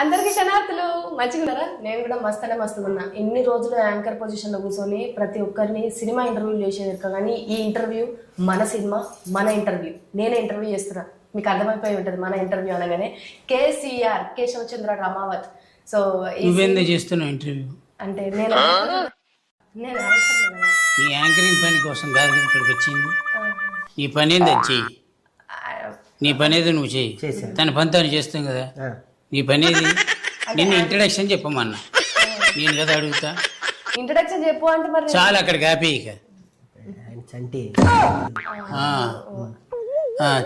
అందరికీ క్షణార్థులు మంచిగున్నారా? నేను కూడా మస్తున్నా. ఇన్ని రోజులు యాంకర్ పొజిషన్ లో కూర్చొని ప్రతి ఒక్కరిని సినిమా ఇంటర్వ్యూలు చేసేది కానీ ఈ ఇంటర్వ్యూ మన సినిమా మన ఇంటర్వ్యూ. నేనే ఇంటర్వ్యూ చేస్తున్నా, మీకు అర్థమైపోయి ఉంటుంది మన ఇంటర్వ్యూ అనగానే. కేసీఆర్ కేశవచంద్ర రమావత్. సో చేస్తున్నా ఇంటర్వ్యూ అంటే నేను నీ యాంకరింగ్ పని కోసం కాదు ఇక్కడికి వచ్చింది. నీ పని ఏంది అది చెయ్యి, నీ పని ఏదో నువ్వు చెయ్యి. తన పని తను చేస్తాం కదా, నీ పని ఏది? నిన్ను ఇంట్రడక్షన్ చెప్పమన్నా, నేను కదా అడుగుతా. ఇంట్రడక్షన్ చెప్పు అంటే మరి చాలా అక్కడ కాపీ ఇక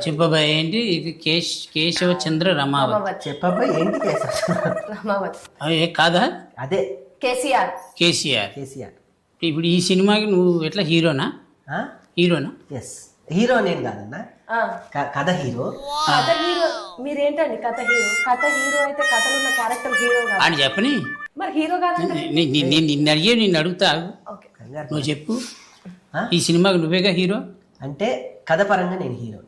చెప్పబాయ్ ఏంటి ఇది? కేశవచంద్ర రమావత్. చెప్పబాయ్ ఏంటి? రమావత్ కాదా? అదే కేసీఆర్. కేసీఆర్. ఇప్పుడు ఈ సినిమాకి నువ్వు ఎట్లా హీరోనా? ఎస్, హీరో నేను కాదన్నా, కథ హీరో. కథ హీరో మీరేంటండి? కథ హీరో అయితే కథలో ఉన్న క్యారెక్టర్ హీరో కాదు అని చెప్పని మరి హీరో కాదండి. నిన్ను అడుగుతా, నువ్వు చెప్పు. ఈ సినిమాకి నువ్వేగా హీరో అంటే కథ పరంగా నేను హీరో.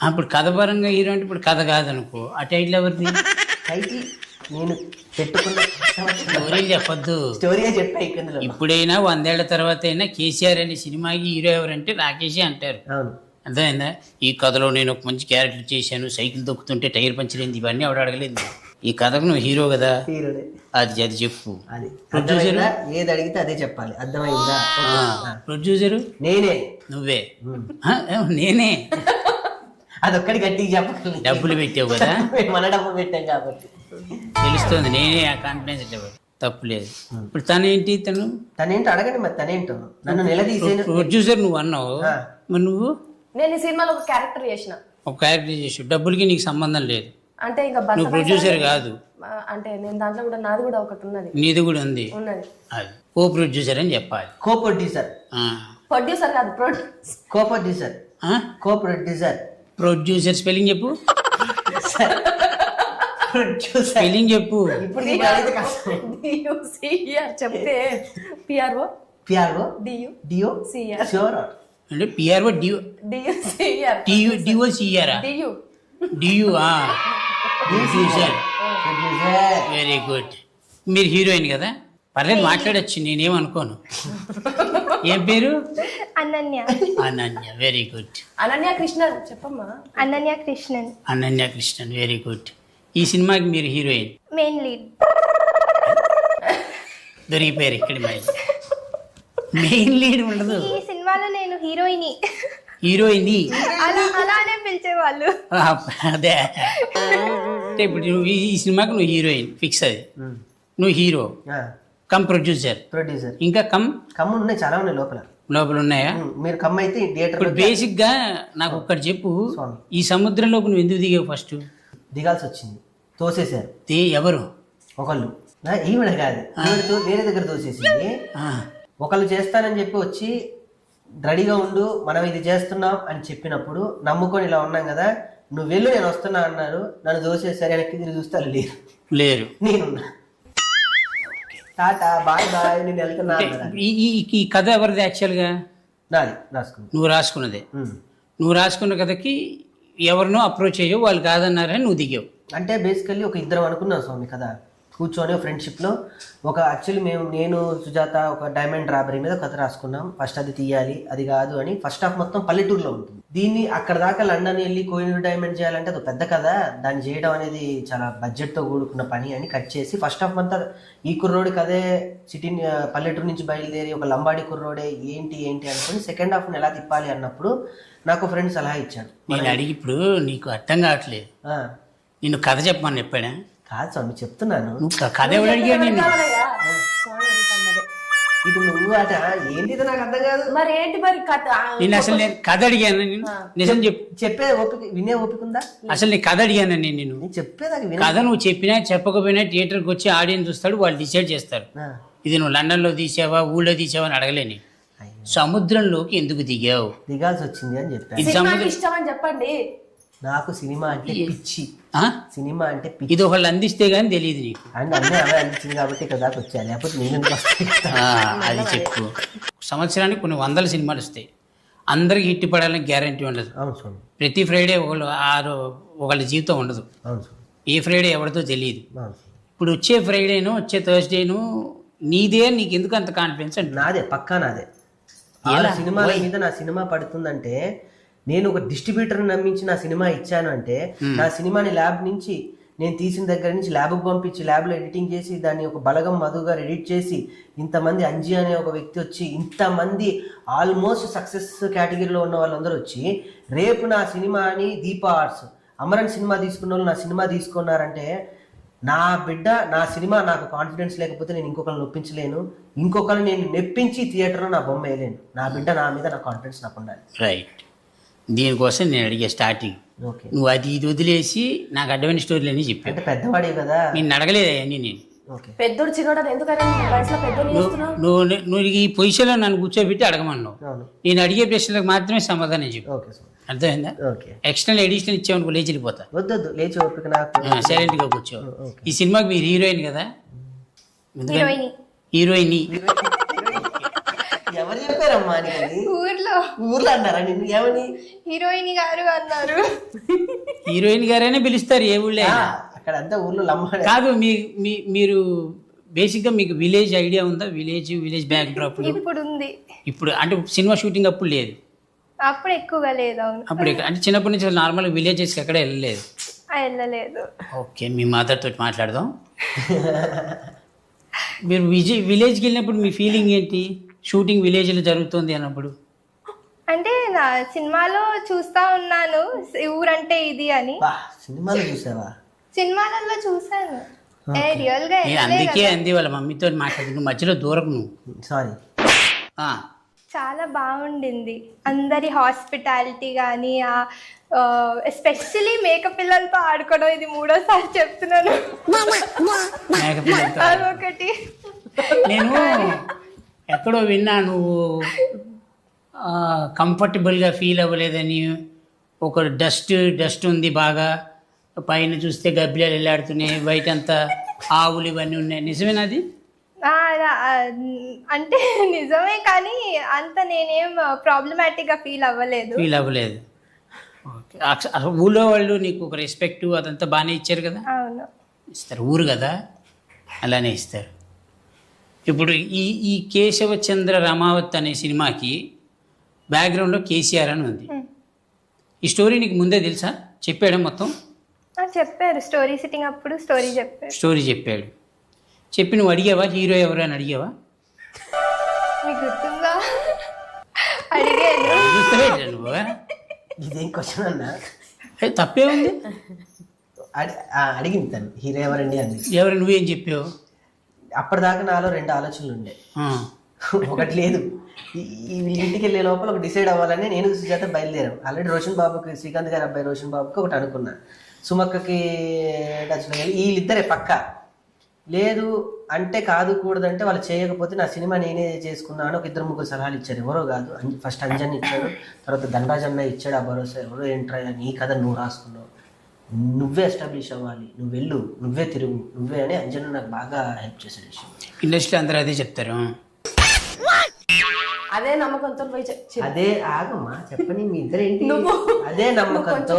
ఇప్పుడు కథ పరంగా హీరో అంటే ఇప్పుడు కథ కాదనుకో, ఆ టైటిల్ ఎవరిది? టైటిల్ నేను పెట్టుకున్న స్టోరీ చెప్పొద్దు, స్టోరీ చెప్పా. ఇప్పుడైనా 100 ఏళ్ల తర్వాత అయినా కేసీఆర్ అనే సినిమాకి హీరో ఎవరంటే రాకేషే అంటారు. అర్థమైందా? ఈ కథలో నేను ఒక మంచి క్యారెక్టర్ చేశాను, సైకిల్ తొక్కుతుంటే టైర్ పంచర్ అయింది, ఇవన్నీ ఆవిడ అడగలేదు. ఈ కథకు నువ్వు హీరో కదా, అది చెప్పు. ప్రొడ్యూసర్ ఏది అడిగితే అదే చెప్పాలి, అర్థమైందా? ప్రొడ్యూసరు నేనే. నువ్వే? నేనే. అదొక్కడి గట్టిగా చెప్పగలను. డబ్బులు పెట్టావు కదా, మన డబ్బులు పెట్టాం కాబట్టి తెలుస్తుంది. నేనే ఆ కాన్ఫిడెన్స్ తప్పులేదు. ఇప్పుడు తనేంటి? తనేంటో అడగండి మరి. తనేంటో నన్ను నిలదీసే ప్రొడ్యూసర్ నువ్వు అన్నావు, మరి నువ్వు? నేను ఈ సినిమాలో ఒక క్యారెక్టర్ చేసావు, డబ్బులకి నీకు సంబంధం లేదు. అంటే ఇంకా నువ్వు ప్రొడ్యూసర్ కాదు. అంటే నేను దాంట్లో కూడా నాది కూడా ఒకటి ఉన్నది. నీది కూడా ఉంది. అది కో ప్రొడ్యూసర్ అని చెప్పాలి. కో ప్రొడ్యూసర్. ప్రొడ్యూసర్ కాదు, co producer. Co producer. Producer spelling చెప్పు. స్పెల్లింగ్ చెప్పు. చెప్తే పిఆర్ఓ డియో సిఆర్. అంటే P R O D O C R. D U. Very good. మీరు హీరోయిన్ కదా, పర్లేదు మాట్లాడచ్చు, నేనేమనుకోను. ఏం పేరు? అనన్య. Very good. అనన్య కృష్ణన్ చెప్పమ్మా. అనన్య కృష్ణన్. Very good. ఈ సినిమాకి మీరు హీరోయిన్, మెయిన్ లీడ్. దొరికిపోయారు ఇక్కడ. మెయిన్ లీడ్ ఉండదు ఈ సినిమాలో, నేను హీరోయిన్. అలానే పిలిచేవాళ్ళు. అదే అంటే ఇప్పుడు నువ్వు ఈ సినిమాకి నువ్వు హీరోయిన్ ఫిక్స్. అది నువ్వు హీరో కమ్ ప్రొడ్యూసర్. ఇంకా కమ్ ఉన్నాయి, చాలా ఉన్నాయి లోపల ఉన్నాయా? మీరు కమ్ అయితే ఇప్పుడు బేసిక్ గా నాకు ఒక్కటి చెప్పు, ఈ సముద్రంలోకి నువ్వు ఎందుకు దిగావు? ఫస్ట్ దిగాల్సి వచ్చింది, తోసేశారు. ఎవరు? ఒకళ్ళు. ఈవిడ కాదు, వేరే దగ్గర తోసేసింది. ఒకళ్ళు చేస్తానని చెప్పి వచ్చి రెడీగా ఉండు, మనం ఇది చేస్తున్నాం అని చెప్పినప్పుడు నమ్ముకొని ఇలా ఉన్నాం కదా, నువ్వు వెళ్ళు నేను వస్తున్నా అన్నారు. నన్ను దోసేసరి వెనక్కి తిరిగి చూస్తారు, లేరు. నేనున్నా. టాటా బాయ్ బాయ్, నేను వెళ్తున్నా. ఈ కథ ఎవరిది యాక్చువల్గా? నాది. రాసుకున్నా. నువ్వు రాసుకున్నదే. నువ్వు రాసుకున్న కథకి ఎవరినో అప్రోచ్ అయ్యో, వాళ్ళు కాదన్నారని నువ్వు దిగావు. అంటే బేసికల్లీ ఒక ఇద్దరం అనుకున్నాం స్వామి కథ, కూర్చొని ఫ్రెండ్షిప్లో. ఒక యాక్చువల్లీ నేను సుజాత ఒక డైమండ్ రాబరీ మీద కథ రాసుకున్నాం. ఫస్ట్ అది తీయాలి, అది కాదు అని. ఫస్ట్ హాఫ్ మొత్తం పల్లెటూరులో ఉంటుంది. దీన్ని అక్కడ దాకా లండన్ వెళ్ళి కోహినూర్ డైమండ్ చేయాలంటే అది పెద్ద కథ, దాన్ని చేయడం అనేది చాలా బడ్జెట్తో కూడుకున్న పని అని కట్ చేసి ఫస్ట్ హాఫ్ అంతా ఈ కుర్రోడికి అదే సిటీ పల్లెటూరు నుంచి బయలుదేరి ఒక లంబాడి కుర్రోడే ఏంటి అనుకుని సెకండ్ హాఫ్ని ఎలా తిప్పాలి అన్నప్పుడు నాకు ఫ్రెండ్ సలహా ఇచ్చాడు. నేను అడిగి ఇప్పుడు నీకు అర్థం కావట్లేదు, నేను కథ చెప్పమని చెప్పాడా? కాదు స్వామి, చెప్తున్నాను. కథ ఎవడు అడిగా? నేను ఇటు నువ్వు అట ఏంటి నాకు అర్థం కాదు. మరి ఏంటి మరి కథ? నేను అసలు కథ అడిగాను, నిజం చెప్పే ఓపిక, వినే ఓపిక ఉందా? అసలు నీ కథ అడిగాను నేను చెప్పేదాకా కథ నువ్వు చెప్పినా చెప్పకపోయినా థియేటర్కి వచ్చి ఆడియన్స్ చూస్తాడు, వాళ్ళు డిసైడ్ చేస్తారు. ఇది నువ్వు లండన్లో తీసావా ఊళ్ళో తీసావా అని అడగలేని. సముద్రంలోకి ఎందుకు దిగావు? దిగాల్సి వచ్చింది అని చెప్పాను. ఇష్టం అని చెప్పండి. నాకు సినిమా అంటే పిచ్చి. సినిమా అంటే పిచ్చి. ఇది ఒకళ్ళు అందిస్తే గానీ తెలియదు నీకు. అంటే అన్నీ అవే అందించింది కాబట్టి ఇక్కడ దాకా వచ్చా, లేకపోతే నేను అది చెప్పు. సంవత్సరానికి కొన్ని 100 సినిమాలు వస్తాయి, అందరికి హిట్ పడాలని గ్యారంటీ ఉండదు. అవును. ప్రతి ఫ్రైడే ఒకళ్ళ జీవితం ఉండదు. అవును. ఏ ఫ్రైడే ఎవరితో తెలియదు. అవును. ఇప్పుడు వచ్చే ఫ్రైడేను వచ్చే థర్స్డేను నీదే, నీకు ఎందుకు అంత కాన్ఫిడెన్స్ అంటే? నాదే, పక్కా నాదే. ఎలా? సినిమాల మీద నా సినిమా పడుతుందంటే, నేను ఒక డిస్ట్రిబ్యూటర్ని నమ్మించి నా సినిమా ఇచ్చాను అంటే, నా సినిమాని ల్యాబ్ నుంచి నేను తీసిన దగ్గర నుంచి ల్యాబ్కి పంపించి ల్యాబ్లో ఎడిటింగ్ చేసి దాన్ని ఒక బలగం మధు గారు ఎడిట్ చేసి ఇంతమంది అంజీ అనే ఒక వ్యక్తి వచ్చి ఇంతమంది ఆల్మోస్ట్ సక్సెస్ కేటగిరీలో ఉన్న వాళ్ళందరూ వచ్చి రేపు నా సినిమాని దీపా ఆర్ట్స్ అమరన్ సినిమా తీసుకున్న వాళ్ళు నా సినిమా తీసుకున్నారంటే, నా బిడ్డ నా సినిమా నాకు కాన్ఫిడెన్స్ లేకపోతే నేను ఇంకొకరిని నొప్పించలేను, ఇంకొకరిని నేను నెప్పించి థియేటర్లో నా బొమ్మ వేయలేను. నా బిడ్డ నా మీద నా కాన్ఫిడెన్స్ నాకు ఉండాలి. రైట్. దీనికోసం నేను అడిగే స్టార్టింగ్, ఓకే. నువ్వు అది ఇది వదిలేసి నాకు అడ్డమైన స్టోరీలు అని చెప్పావు. అంటే పెద్దవాడే కదా. నేను అడగలేదు అవన్నీ. నేను ఓకే. పెద్దోడు చిన్నోడు ఎందుకని వయసులో పెద్దోడు చేస్తున్నావు? నువ్వు ఈ పొజిషన్లో నన్ను కూర్చోబెట్టి అడగమన్నావు. అవును. నేను అడిగే ప్రశ్నలకు మాత్రమే సమాధానం చెప్పు. Okay sir. అర్థమైందా? ఓకే. ఎక్స్టర్నల్ ఎడిషనల్ ఇచ్చామనుకో లేచి వెళ్ళిపోతా. వద్దొద్దు, లేచి ఓపిక నాకు. సైలెంట్గా కూర్చో. ఈ సినిమాకి మీరు హీరోయిన్ కదా? హీరోయిన్ హీరోయిన్ ఎవరు చెప్పారమ్మా నీకు? ఊర్లో అన్నారా నిన్ను? ఏమని? హీరోయిన్ గారు అన్నారు. హీరోయిన్ గారైనా పిలుస్తారు ఏ ఊళ్ళో అయినా. అక్కడ అంతా ఊర్లో లమ్మాడే. కాదు, మీరు బేసిక్గా మీకు విలేజ్ ఐడియా ఉందా? విలేజ్ బ్యాక్ డ్రాప్ ఇప్పుడు ఉంది, ఇప్పుడు అంటే సినిమా షూటింగ్ అప్పుడు లేదు, అప్పుడు ఎక్కువగా లేదు. అవును, అప్పుడు అంటే చిన్నప్పటి నుంచి నార్మల్ విలేజెస్కి ఎక్కడ వెళ్ళలేదు. వెళ్ళలేదు. ఓకే, మీ మదర్ తోటి మాట్లాడదాం. మీరు విలేజ్కి వెళ్ళినప్పుడు మీ ఫీలింగ్ ఏంటి? షూటింగ్ విలేజ్లో జరుగుతుంది అన్నప్పుడు అంటే నా సినిమాలో చూస్తా ఉన్నాను ఊరంటే ఇది అని. సినిమాలో చూసావా? సినిమాలలో చూసాను, రియల్ గా నేను అందుకే అంది వాళ్ళ మమ్మీతో మాట్లాడి, నువ్వు మధ్యలో దూరకు నువ్వు. సారీ. చాలా బాగుండింది. అందరి హాస్పిటాలిటీ కానీ, ఎస్పెషలీ మేక పిల్లలతో ఆడుకోవడం, ఇది 3వ సారి చెప్తున్నాను. మేకపిల్లలతో అదొకటి. నేను ఎక్కడో విన్నా, నువ్వు కంఫర్టబుల్గా ఫీల్ అవ్వలేదని. ఒక డస్ట్ ఉంది బాగా, పైన చూస్తే గబ్బిలాలు వెళ్ళాడుతున్నాయి, బయట అంతా ఆవులు ఇవన్నీ ఉన్నాయి. నిజమేనాది? అంటే నిజమే, కానీ అంత నేనేం ప్రాబ్లమాటిక్గా ఫీల్ అవ్వలేదు. ఓకే. అసలు ఊళ్ళో వాళ్ళు నీకు ఒక రెస్పెక్ట్ అదంతా బాగానే ఇచ్చారు కదా? అవును, ఇస్తారు, ఊరు కదా అలానే ఇస్తారు. ఇప్పుడు ఈ కేశవచంద్ర రమావత్ అనే సినిమాకి బ్యాక్గ్రౌండ్లో కేసీఆర్ అని ఉంది. ఈ స్టోరీ నీకు ముందే తెలుసా? చెప్పాడు మొత్తం? చెప్పారు, స్టోరీ సిట్టింగ్ అప్పుడు స్టోరీ చెప్పాడు. చెప్పి నువ్వు అడిగావా హీరో ఎవరు అని అడిగావా? మీకు గుర్తుందా? అడిగాను. నువ్వు ఇదేం క్వశ్చన్ అన్నా? తప్పే ఉంది. అడిగింది తను, హీరో ఎవరండి అని. ఎవరు? నువ్వేం చెప్పావు? అప్పటిదాకా నాలో 2 ఆలోచనలు ఉండే. ఒకటి లేదు, వీళ్ళ ఇంటికి వెళ్ళే లోపల ఒక డిసైడ్ అవ్వాలని నేను సుజాత బయలుదేరాం. ఆల్రెడీ రోషన్ బాబుకి, శ్రీకాంత్ గారి అబ్బాయి రోషన్ బాబుకి ఒకటి అనుకున్నా, సుమక్కకి టచ్లో వెళ్ళి వీళ్ళిద్దరే పక్క లేదు అంటే కాదు కూడదంటే వాళ్ళు చేయకపోతే నా సినిమా నేనే చేసుకున్నాను. ఒక 2-3 సలహాలు ఇచ్చారు, ఎవరో కాదు. ఫస్ట్ అంజన్ ఇచ్చాడు, తర్వాత ధనరాజ్ అన్న ఇచ్చాడు. ఆ భరోసా ఎవరో ఏంట్రా, నీ కథ నువ్వు రాసుకున్నావు, నువ్వే ఎస్టాబ్లిష్ అవ్వాలి, నువ్వు వెళ్ళు, నువ్వే తిరుగు, నువ్వే అని అంజన్ నాకు బాగా హెల్ప్ చేశాడు. ఇండస్ట్రీ అందరూ అదే చెప్తారు. అదే నమ్మకంతో పోయి అదే ఆగమ్మా చెప్పని మీ ఇద్దరేంటి, అదే నమ్మకంతో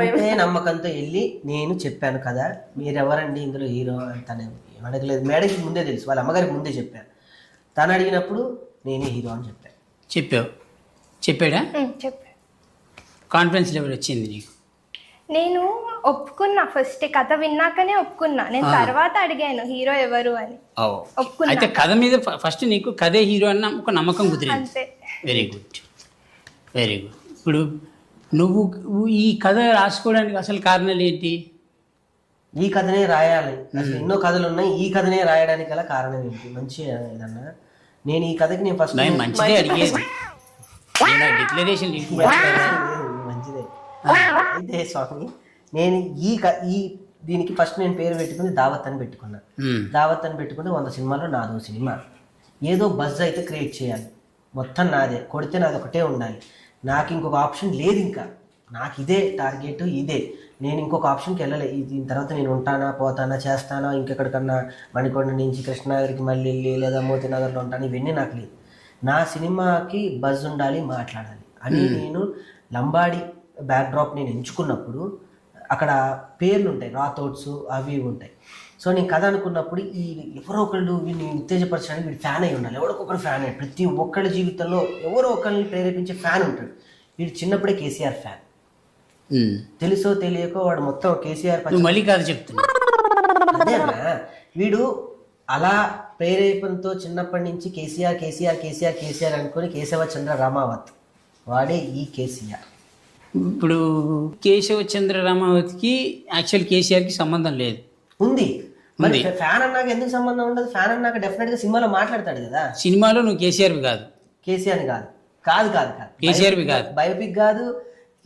అదే నమ్మకంతో వెళ్ళి నేను చెప్పాను కదా, మీరెవరండి ఇందులో హీరో తనే అడగలేదు. మేడకి ముందే తెలుసు, వాళ్ళ అమ్మగారికి ముందే చెప్పాను. తను అడిగినప్పుడు నేనే హీరో అని చెప్పాడా? చెప్పాను. కాన్ఫిడెన్స్ లెవెల్ వచ్చింది నీకు? నేను ఒప్పుకున్నా, ఫస్ట్ కథ విన్నాకనే ఒప్పుకున్నా. నేను తర్వాత అడిగాను హీరో ఎవరు అని. ఒప్పుకున్నా. అయితే కథ మీద ఫస్ట్ నీకు కథే హీరో అన్న ఒక నమ్మకం కుదిరింది. అంతే. Very good. ఇప్పుడు నువ్వు ఈ కథ రాసుకోవడానికి అసలు కారణాలు ఏంటి? ఈ కథనే రాయాలి, అసలు ఎన్నో కథలు ఉన్నాయి, ఈ కథనే రాయడానికి గల కారణం ఏంటి? మంచి ఏదన్నా నేను ఈ కథకి నేను ఫస్ట్ మంచిదే అడిగేది, డిక్లరేషన్ మంచిదే. అయితే స్వామి, నేను ఈ దీనికి ఫస్ట్ నేను పేరు పెట్టుకుని దావత్ అని పెట్టుకున్నా. దావత్ అని పెట్టుకుంటే 100 సినిమాలో నాదో సినిమా. ఏదో బజ్ అయితే క్రియేట్ చేయాలి, మొత్తం నాదే, కొడితే నాది ఒకటే ఉండాలి, నాకు ఇంకొక ఆప్షన్ లేదు. ఇంకా నాకు ఇదే టార్గెట్, ఇదే. నేను ఇంకొక ఆప్షన్కి వెళ్ళలేదు. దీని తర్వాత నేను ఉంటానా, పోతానా, చేస్తానా, ఇంకెక్కడికన్నా మణికొండ నుంచి కృష్ణనగర్కి మళ్ళీ వెళ్ళి లేదా మోతీనగర్లో ఉంటాను, ఇవన్నీ నాకు లేదు. నా సినిమాకి బజ్ ఉండాలి, మాట్లాడాలి అని నేను లంబాడి బ్యాక్డ్రాప్ నేను ఎంచుకున్నప్పుడు అక్కడ పేర్లు ఉంటాయి, రాథోడ్స్ అవి ఇవి ఉంటాయి. సో నేను కథ అనుకున్నప్పుడు ఈ ఎవరో ఒకళ్ళు వీడిని ఉత్తేజపరచడానికి వీడు ఫ్యాన్ అయి ఉండాలి, ఎవరికొకరు ఫ్యాన్ అయ్యి, ప్రతి ఒక్కళ్ళ జీవితంలో ఎవరో ఒకరిని ప్రేరేపించే ఫ్యాన్ ఉంటాడు. వీడు చిన్నప్పుడే కేసీఆర్ ఫ్యాన్, తెలుసో తెలియకో వాడు మొత్తం కేసీఆర్ నువ్వు మళ్ళీ కాదు చెప్తున్నా. అదేనా వీడు అలా ప్రేరేపణతో చిన్నప్పటి నుంచి కేసీఆర్ కేసీఆర్ కేసీఆర్ కేసీఆర్ అనుకుని కేశవ చంద్ర రామావత్ వాడే ఈ కేసీఆర్. ఇప్పుడు కేశవ చంద్ర రామావతికి యాక్చువల్ కేసీఆర్కి సంబంధం లేదు. ఉంది మరి ఫ్యాన్ అన్నాక ఎందుకు సంబంధం ఉండదు? ఫ్యాన్ అన్నాక డెఫినెట్ గా సినిమాలో మాట్లాడతాడు కదా. సినిమాలో నువ్వు కేసీఆర్వి కాదు, కేసీఆర్ కాదు కాదు కాదు కాదు కేసీఆర్వి కాదు, బయోపిక్ కాదు,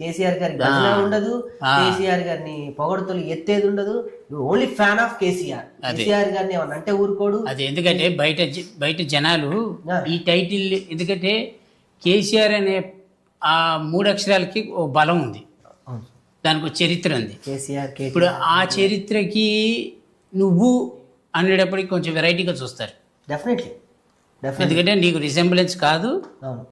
కేసీఆర్ గారి గజన ఉండదు, కేసీఆర్ గారిని పొగడుతలు ఎత్తేది ఉండదు. Only fan of KCR. KCR గారిని ఏమన్నా అంటే ఊరుకోడు. అది ఎందుకంటే బయట జనాలు ఈ టైటిల్, ఎందుకంటే కేసీఆర్ అనే ఆ 3 అక్షరాలకి ఓ బలం ఉంది, దానికి ఒక చరిత్ర ఉంది. కేసీఆర్ ఇప్పుడు ఆ చరిత్రకి నువ్వు అనేటప్పటికి కొంచెం వెరైటీగా చూస్తారు, డెఫినెట్లీ ఎందుకంటే నీకు రిసెంబ్లెన్స్ కాదు, అవును.